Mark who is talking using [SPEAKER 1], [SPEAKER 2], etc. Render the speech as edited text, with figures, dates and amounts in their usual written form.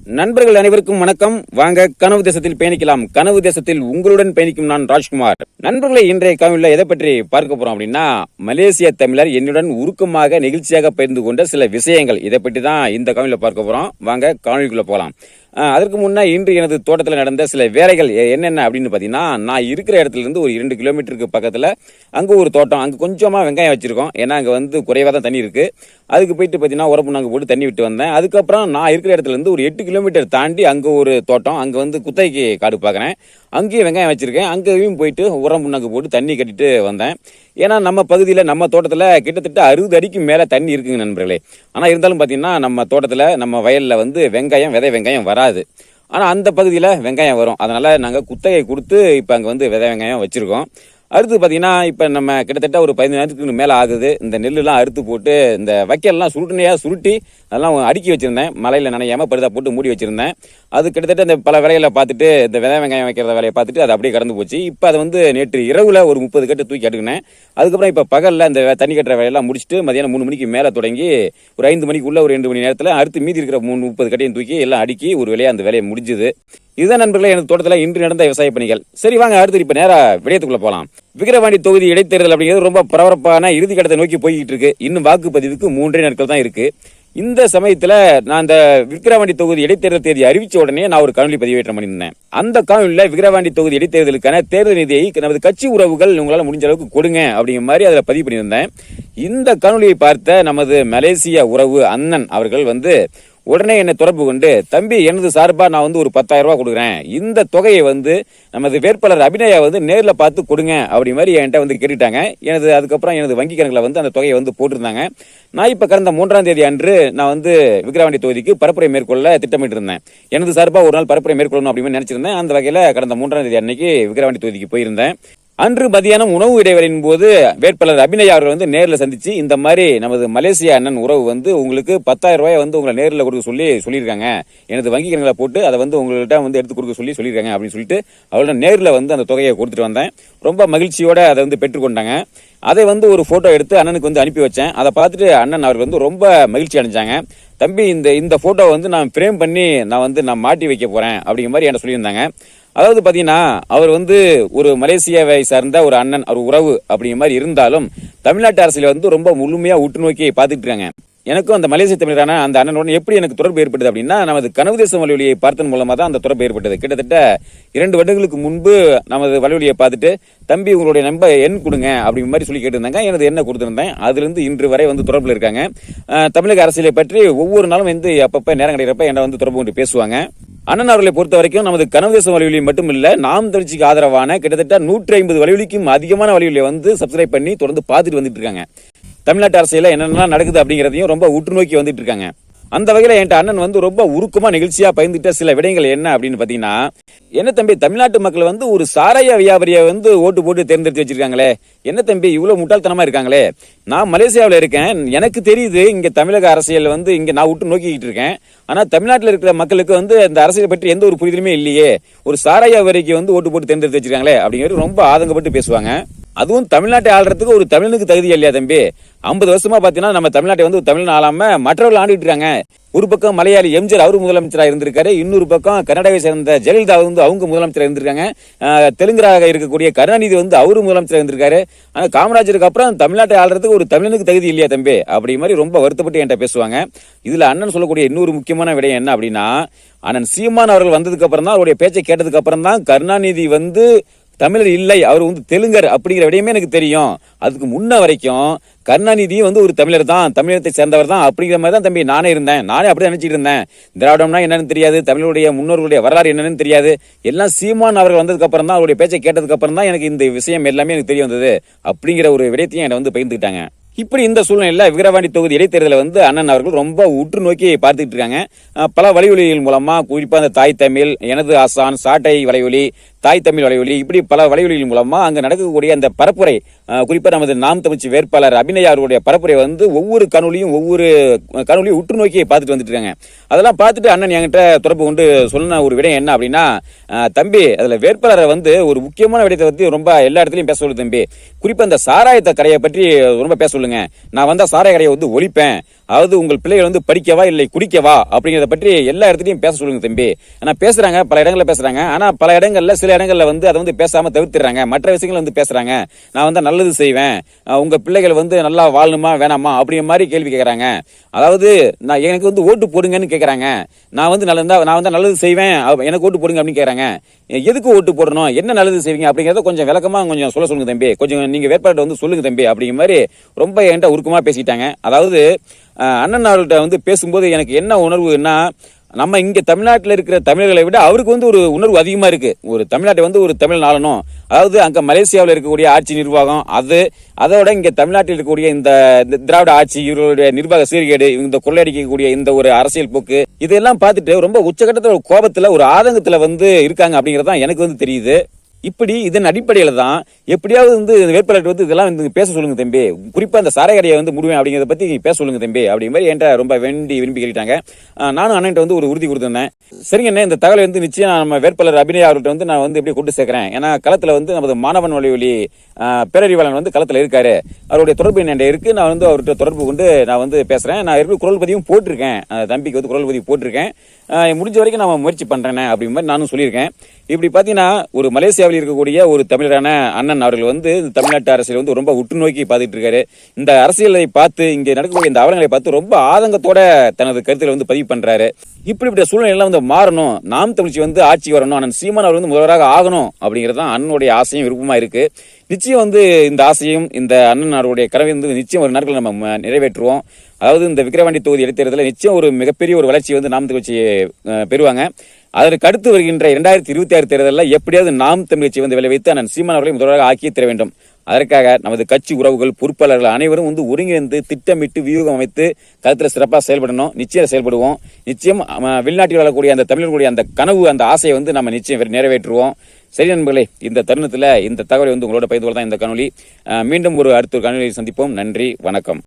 [SPEAKER 1] நண்பர்கள் அனைவருக்கும் வணக்கம். வாங்க கனவு தேசத்தில் பயணிக்கலாம். கனவு தேசத்தில் உங்களுடன் பயணிக்கும் நான் ராஜ்குமார். நண்பர்களை இன்றைய காணொளியில் எதை பற்றி பார்க்க போறோம் அப்படின்னா, மலேசிய தமிழர் என்னுடன் உருக்கமாக நெகிழ்ச்சியாக பகிர்ந்து கொண்ட சில விஷயங்கள், இதை பற்றி தான் இந்த காணொளியில் பார்க்க போறோம். வாங்க காணொளிக்குள்ள போலாம். அதற்கு முன்னே இன்று எனது தோட்டத்தில் நடந்த சில வேலைகள் என்னென்ன அப்படின்னு பார்த்தீங்கன்னா, நான் இருக்கிற இடத்துல இருந்து ஒரு 2 கிலோமீட்டருக்கு பக்கத்தில் அங்கே ஒரு தோட்டம், அங்கே கொஞ்சமாக வெங்காயம் வச்சிருக்கோம். ஏன்னா அங்கே வந்து குறைவாக தான் தண்ணி இருக்கு. அதுக்கு போயிட்டு பார்த்தீங்கன்னா உரப்பு நாங்கள் போட்டு தண்ணி விட்டு வந்தேன். அதுக்கப்புறம் நான் இருக்கிற இடத்துல இருந்து ஒரு 8 கிலோமீட்டர் தாண்டி அங்கே ஒரு தோட்டம், அங்கே வந்து குத்தகைக்கு காடு பார்க்குறேன். அங்கேயும் வெங்காயம் வச்சிருக்கேன். அங்கேயும் போயிட்டு உரம் புண்ணாக்கு போட்டு தண்ணி கட்டிட்டு வந்தேன். ஏன்னா நம்ம பகுதியில் நம்ம தோட்டத்தில் கிட்டத்தட்ட 60 அடிக்கு மேலே தண்ணி இருக்குங்க நண்பர்களே. ஆனால் இருந்தாலும் பார்த்தீங்கன்னா நம்ம தோட்டத்தில் நம்ம வயலில் வந்து வெங்காயம் விதை வெங்காயம் வராது. ஆனால் அந்த பகுதியில் வெங்காயம் வரும். அதனால் நாங்கள் குத்தகை கொடுத்து இப்போ அங்கே வந்து விதை வெங்காயம் வச்சுருக்கோம். அடுத்து பார்த்தீங்கன்னா இப்போ நம்ம கிட்டத்தட்ட ஒரு 15 நேரத்துக்கு மேலே ஆகுது. இந்த நெல்லுலாம் அறுத்து போட்டு இந்த வைக்கல்லாம் சுருட்டி அதெல்லாம் அடுக்கி வச்சுருந்தேன். மலையில் நனையாமல் படுதா போட்டு மூடி வச்சுருந்தேன். அது கிட்டத்தட்ட இந்த பல வேலைகளை பார்த்துட்டு, இந்த விதை வெங்காயம் வைக்கிற வேலையை பார்த்துட்டு அது அப்படியே கடந்து போச்சு. இப்போ அதை வந்து நேற்று இரவில் ஒரு 30 கட்டு தூக்கி அடுக்கினேன். அதுக்கப்புறம் இப்போ பகலில் இந்த தண்ணி கட்டுற வேலையெல்லாம் முடிச்சுட்டு மதியானம் 3 மணிக்கு மேலே தொடங்கி ஒரு 5 மணிக்குள்ள ஒரு 2 மணி நேரத்தில் அடுத்து மீதி இருக்கிற 30 கட்டையும் தூக்கி எல்லாம் அடுக்கி ஒரு வேலையை அந்த வேலையை முடிஞ்சுது. இதுதான் நண்பர்களே எனது தோட்டத்தில் இன்று நடந்த விவசாய பணிகள். சரி வாங்க அடுத்து இப்போ நேராக விடயத்துக்குள்ள போகலாம். விக்கிரவாண்டி தொகுதி இடைத்தேர்தல் அப்படிங்கிறது ரொம்ப பரபரப்பான இறுதி கட்டத்தை நோக்கி போய்கிட்டு இருக்கு. இன்னும் வாக்குப்பதிவுக்கு 3 நாட்கள் தான் இருக்கு. இந்த சமயத்துல நான் இந்த விக்கிரவாண்டி தொகுதி இடைத்தேர்தல் தேதி அறிவிச்ச உடனே நான் ஒரு காணொலி பதிவேற்றம் பண்ணியிருந்தேன். அந்த காணொலியில விக்கிரவாண்டி தொகுதி இடைத்தேர்தலுக்கான தேர்தல் நிதியை நமது கட்சி உறவுகள் உங்களால முடிஞ்ச அளவுக்கு கொடுங்க அப்படிங்கிற மாதிரி அதில் பதிவு பண்ணியிருந்தேன். இந்த காணொலியை பார்த்த நமது மலேசிய உறவு அண்ணன் அவர்கள் வந்து உடனே என்னை தொடர்பு கொண்டு, தம்பி எனது சார்பா நான் வந்து ஒரு 10,000 ரூபாய் கொடுக்குறேன், இந்த தொகையை வந்து நமது வேட்பாளர் அபிநயா வந்து நேரில் பார்த்து கொடுங்க அப்படி மாதிரி என்கிட்ட வந்து கேட்டுட்டாங்க. அதுக்கப்புறம் எனது வங்கி கணக்கில் வந்து அந்த தொகையை வந்து போட்டிருந்தாங்க. நான் இப்போ கடந்த 3ஆம் தேதி அன்று நான் வந்து விக்கிரவாண்டி தொகுதிக்கு பரப்புரை மேற்கொள்ள திட்டமிட்டு இருந்தேன். எனது சார்பாக ஒரு நாள் பரப்புரை மேற்கொள்ளணும் அப்படின்னு நினைச்சிருந்தேன். அந்த வகையில் கடந்த 3ஆம் தேதி அன்னைக்கு விக்கிரவாண்டி தொகுதிக்கு போயிருந்தேன். அன்று மதியானம் உணவு இடைவெளியின் போது வேட்பாளர் அபிநயா அவர்கள் வந்து நேரில் சந்திச்சு, இந்த மாதிரி நமது மலேசிய அண்ணன் உறவு வந்து உங்களுக்கு 10,000 ரூபாய் வந்து உங்களை நேரில் கொடுக்க சொல்லியிருக்காங்க, எனது வங்கி கணக்கில் போட்டு அதை வந்து உங்கள்கிட்ட வந்து எடுத்து கொடுக்க சொல்லியிருக்காங்க அப்படின்னு சொல்லிட்டு அவரோட நேரில் வந்து அந்த தொகையை கொடுத்துட்டு வந்தேன். ரொம்ப மகிழ்ச்சியோட அதை வந்து பெற்றுக்கொண்டாங்க. அதை வந்து ஒரு போட்டோ எடுத்து அண்ணனுக்கு வந்து அனுப்பி வச்சேன். அதை பார்த்துட்டு அண்ணன் அவர் வந்து ரொம்ப மகிழ்ச்சி அடைஞ்சாங்க. தம்பி இந்த போட்டோ வந்து நான் ஃப்ரேம் பண்ணி நான் மாட்டி வைக்க போறேன் அப்படிங்கிற மாதிரி என்ன சொல்லியிருந்தாங்க. அதாவது பாத்தீங்கன்னா அவர் வந்து ஒரு மலேசியாவை சார்ந்த ஒரு அண்ணன், ஒரு உறவு அப்படிங்கிற மாதிரி இருந்தாலும் தமிழ்நாட்டு அரசியல வந்து ரொம்ப முழுமையா உற்று நோக்கி பார்த்துட்டு இருக்காங்க. எனக்கும் அந்த மலேசிய தமிழரான அந்த அண்ணனுடன் எப்படி எனக்கு தொடர்பு ஏற்பட்டது அப்படின்னா, நமது கனவு தேசம் வலைவலியை பார்த்தன் மூலமா தான் அந்த தொடர்பு ஏற்பட்டது. கிட்டத்தட்ட 2 வருடங்களுக்கு முன்பு நமது வலைவலியை பார்த்துட்டு, தம்பி உங்களுடைய நம்பர் எண் கொடுங்க அப்படிங்கிற மாதிரி சொல்லி கேட்டிருந்தாங்க. எனது எண்ணை கொடுத்திருந்தேன். அதுல இருந்து இன்று வரை வந்து தொடர்புல இருக்காங்க. தமிழக அரசியலை பற்றி ஒவ்வொரு நாளும் வந்து அப்பப்ப நேரம் கிடைக்கிறப்ப என்ன வந்து தொடர்பு கொண்டு பேசுவாங்க. அண்ணன் அவர்களை பொறுத்த வரைக்கும் நமது கனவு தேசம் வலைவலி மட்டும் இல்ல, நாம் தமிழ்ச்சிக்கு ஆதரவான கிட்டத்தட்ட 150 வலைவலிக்கும் அதிகமான வலைவலியை வந்து சப்ஸ்கிரைப் பண்ணி தொடர்ந்து பார்த்துட்டு வந்துட்டு இருக்காங்க. தமிழ்நாட்டு அரசியல என்னென்னலாம் நடக்குது அப்படிங்கிறதையும் ரொம்ப உற்று நோக்கி வந்துட்டு இருக்காங்க. அந்த வகையில என் அண்ணன் வந்து ரொம்ப உருக்கமா நிகழ்ச்சியா பயந்துட்ட சில விடயங்கள் என்ன அப்படின்னு பாத்தீங்கன்னா, என்ன தம்பி தமிழ்நாட்டு மக்கள் வந்து ஒரு சாராய வியாபாரியை வந்து ஓட்டு போட்டு தேர்ந்தெடுத்து வச்சிருக்காங்களே, என்ன தம்பி இவ்வளவு முட்டாள்தனமா இருக்காங்களே, நான் மலேசியாவில் இருக்கேன், எனக்கு தெரியுது இங்க தமிழக அரசியல் வந்து இங்க நான் விட்டு நோக்கிக்கிட்டு இருக்கேன். ஆனா தமிழ்நாட்டில் இருக்கிற மக்களுக்கு வந்து இந்த அரசியலை பற்றி எந்த ஒரு புரிதலுமே இல்லையே, ஒரு சாராய வியாபாரிக்கு வந்து ஓட்டு போட்டு தேர்ந்தெடுத்து வச்சிருக்காங்களே அப்படிங்கிறது ரொம்ப ஆதங்கப்பட்டு பேசுவாங்க. அதுவும் தமிழ்நாட்டை ஆள்றதுக்கு ஒரு தமிழனுக்கு தகுதி இல்லையா தம்பி? 50 வருஷமா பாத்தீங்கன்னா நம்ம தமிழ்நாட்டை வந்து தமிழ்நாடு ஆளாம மற்றவர்கள் ஆண்டுட்டு இருக்காங்க. ஒரு பக்கம் மலையாளி எம்ஜிஆர் அவரு முதலமைச்சராக இருந்திருக்காரு, இன்னொரு பக்கம் கர்நாடகாவை சேர்ந்த ஜெயலலிதா வந்து அவங்க முதலமைச்சராக இருந்திருக்காங்க, தெலுங்கராக இருக்கக்கூடிய கருணாநிதி வந்து அவரு முதலமைச்சராக இருந்திருக்காரு. ஆனா காமராஜருக்கு அப்புறம் தமிழ்நாட்டை ஆள்றதுக்கு ஒரு தமிழனுக்கு தகுதி இல்லையா தம்பி அப்படி மாதிரி ரொம்ப வருத்தப்பட்டு என்கிட்ட பேசுவாங்க. இதுல அண்ணன் சொல்லக்கூடிய இன்னொரு முக்கியமான விடயம் என்ன அப்படின்னா, அண்ணன் சீமான் அவர்கள் வந்ததுக்கு அப்புறம் தான், அவருடைய பேச்சை கேட்டதுக்கு அப்புறம் தான் கருணாநிதி வந்து தமிழர் இல்லை, அவர் வந்து தெலுங்கர் அப்படிங்கிற விடயமே எனக்கு தெரியும். அதுக்கு முன்ன வரைக்கும் கருணாநிதி வந்து ஒரு தமிழர் தான், தமிழகத்தை சேர்ந்தவர் தான் அப்படிங்கிற மாதிரி தான் தம்பி நானே அப்படி நினைச்சிட்டு இருந்தேன். திராவிடம்னா என்னன்னு தெரியாது, தமிழருடைய முன்னோர்களுடைய வரலாறு என்னன்னு தெரியாது. எல்லாம் சீமான் அவர்கள் வந்ததுக்கு அப்புறம் தான், அவருடைய பேச்சை கேட்டதுக்கு அப்புறம் தான் எனக்கு இந்த விஷயம் எல்லாமே எனக்கு தெரிய வந்தது அப்படிங்கிற ஒரு விடயத்தையும் என்னை வந்து பகிர்ந்துக்கிட்டாங்க. இப்படி இந்த சூழ்நிலையில விக்கிரவாண்டி தொகுதி இடைத்தேர்தலை வந்து அண்ணன் அவர்கள் ரொம்ப உற்று நோக்கி பார்த்துட்டு இருக்காங்க. பல வலைவலிகள் மூலமா, குறிப்பா அந்த தாய் தமிழ், எனது ஆசான், சாட்டை வலைவலி, தாய் தமிழ் வலைவலி, இப்படி பல வலைவலிகள் மூலமா அங்க நடக்கக்கூடிய அந்த பரப்புரை, குறிப்பா நமது நாம் தமிழ்ச்சி வேட்பாளர் அபிநயா அவருடைய பரப்புரை வந்து ஒவ்வொரு கனவுலையும் உற்று நோக்கி பார்த்துட்டு வந்துட்டு இருக்காங்க. அதெல்லாம் பார்த்துட்டு அண்ணன் என்கிட்ட தொடர்பு கொண்டு சொன்ன ஒரு விடயம் என்ன அப்படின்னா, தம்பி அதுல வேட்பாளரை வந்து ஒரு முக்கியமான விடயத்தை பத்தி ரொம்ப எல்லா இடத்துலயும் பேச சொல்லுது தம்பி. குறிப்பா இந்த சாராயத்தை கடையை பற்றி ரொம்ப பேச சொல்லுங்க. நான் வந்தா சாராய கடையை வந்து ஒழிப்பேன், அதாவது உங்கள் பிள்ளைகள் வந்து படிக்கவா இல்லை குடிக்கவா அப்படிங்கறத பற்றி எல்லா இடத்துலயும் பேச சொல்லுங்க தம்பி. ஆனா பேசுறாங்க, பல இடங்கள்ல பேசுறாங்க. ஆனா பல இடங்கள்ல சில இடங்கள்ல வந்து அதை வந்து பேசாம தவிர்த்துறாங்க. மற்ற விஷயங்கள் வந்து பேசுறாங்க. நான் வந்து நல்லது செய்வேன், உங்க பிள்ளைகள் வந்து நல்லா வாழணுமா வேணாமா அப்படிங்கிற மாதிரி கேள்வி கேட்கறாங்க. அதாவது நான் எனக்கு வந்து ஓட்டு போடுங்கன்னு கேட்கறாங்க. நான் வந்து நல்லது செய்வேன், எனக்கு ஓட்டு போடுங்க அப்படின்னு கேட்கறாங்க. எதுக்கு ஓட்டு போடணும், என்ன நல்லது செய்வீங்க அப்படிங்கறத கொஞ்சம் விளக்கமா கொஞ்சம் சொல்லுங்க தம்பி. கொஞ்சம் நீங்க வேட்பாளர் வந்து சொல்லுங்க தம்பி அப்படிங்கிற மாதிரி ரொம்ப என்கிட்ட உருக்கமா பேசிட்டாங்க. அதாவது அண்ணன் அவர்கள்ட்ட வந்து பேசும்போது எனக்கு என்ன உணர்வுன்னா, நம்ம இங்க தமிழ்நாட்டில் இருக்கிற தமிழர்களை விட அவருக்கு வந்து ஒரு உணர்வு அதிகமா இருக்கு. ஒரு தமிழ்நாட்டை வந்து ஒரு தமிழ் நாளனும், அதாவது அங்க மலேசியாவில் இருக்கக்கூடிய ஆட்சி நிர்வாகம் அதோட இங்க தமிழ்நாட்டில் இருக்கக்கூடிய இந்த திராவிட ஆட்சி, இவர்களுடைய நிர்வாக சீர்கேடு, இந்த கொள்ளையடிக்கக்கூடிய இந்த ஒரு அரசியல் போக்கு, இதெல்லாம் பார்த்துட்டு ரொம்ப உச்சகட்டத்துல ஒரு கோபத்துல ஒரு ஆதங்கத்துல வந்து இருக்காங்க அப்படிங்கறதான் எனக்கு வந்து தெரியுது. இப்படி இதன் அடிப்படையில தான் எப்படியாவது வந்து வேட்பாளர் வந்து இதெல்லாம் வந்து பேச சொல்லுங்க தம்பி, குறிப்பா அந்த சாராய கடையை வந்து முடிவேன் அப்படிங்கறத பத்தி பேச சொல்லுங்க தம்பி அப்படிங்கிற மாதிரி என்கிட்ட ரொம்ப விரும்பி கேட்டாங்க. நானும் அண்ணன் வந்து ஒரு உறுதி கொடுத்திருந்தேன். சரிங்க அண்ணே, இந்த தகவலை வந்து நிச்சயம் நம்ம வேட்பாளர் அபிநயா அவர்கிட்ட வந்து நான் வந்து எப்படி கொண்டு சேர்க்கிறேன். ஏன்னா களத்துல வந்து நமது மாணவன் வலைவலி பேரறிவாளன் வந்து களத்துல இருக்காரு, அவருடைய தொடர்பு என்கிட்ட இருக்கு. நான் வந்து அவர்கிட்ட தொடர்பு கொண்டு நான் வந்து பேசுறேன். நான் எப்படி குரல் பதிவும் போட்டிருக்கேன், தம்பிக்கு வந்து குரல் பதிவு போட்டிருக்கேன். முடிஞ்ச வரைக்கும் நான் முயற்சி பண்றேன் அப்படிங்கிற மாதிரி நானும் சொல்லியிருக்கேன். இப்படி பாத்தீங்கன்னா ஒரு மலேசியாவில் இருக்கக்கூடிய ஒரு தமிழரான அண்ணன் அவர்கள் வந்து தமிழ்நாட்டு அரசியல் வந்து ரொம்ப உற்று நோக்கி பார்த்துட்டு இருக்காரு. இந்த அரசியலை பார்த்து இங்க நடக்கக்கூடிய இந்த அவலங்களை பார்த்து ரொம்ப ஆதங்கத்தோட தனது கருத்துல வந்து பதிவு பண்றாரு. இப்படிப்பட்ட சூழ்நிலை எல்லாம் வந்து மாறணும், நாம் தமிழ்ச்சி வந்து ஆட்சி வரணும், அண்ணன் சீமான் அவர் வந்து முதல்வராக ஆகணும் அப்படிங்கிறது தான் அண்ணனுடைய ஆசையும் விருப்பமா இருக்கு. நிச்சயம் வந்து இந்த ஆசையும் இந்த அண்ணன் அவருடைய கனவை வந்து நிச்சயம் ஒரு நாட்கள் நம்ம நிறைவேற்றுவோம். அதாவது இந்த விக்கிரவாண்டி தொகுதி இடைத்தேர்தலில் நிச்சயம் ஒரு மிகப்பெரிய ஒரு வளர்ச்சி வந்து நாம் தமிழ்ச்சி பெறுவாங்க. அதற்கு அடுத்து வருகின்ற 2026 தேர்தலில் எப்படியாவது நாம் தமிழ் கட்சி வந்து விளைவித்து அண்ணன் சீமான் அவர்களை முதல்வராக ஆக்கியே தர வேண்டும். அதற்காக நமது கட்சி உறவுகள், பொறுப்பாளர்கள் அனைவரும் வந்து ஒருங்கிணைந்து திட்டமிட்டு வியூகம் அமைத்து களத்தில் சிறப்பாக செயல்படணும். நிச்சயம் செயல்படுவோம். நிச்சயம் வெளிநாட்டில் வாழக்கூடிய அந்த தமிழர்களுடைய அந்த கனவு, அந்த ஆசையை வந்து நம்ம நிச்சயம் நிறைவேற்றுவோம். சரி நண்பர்களே, இந்த தருணத்தில் இந்த தகவலை வந்து உங்களோட பகிர்ந்து கொள்ள தான் இந்த காணொலி. மீண்டும் அடுத்த ஒரு காணொலியை சந்திப்போம். நன்றி, வணக்கம்.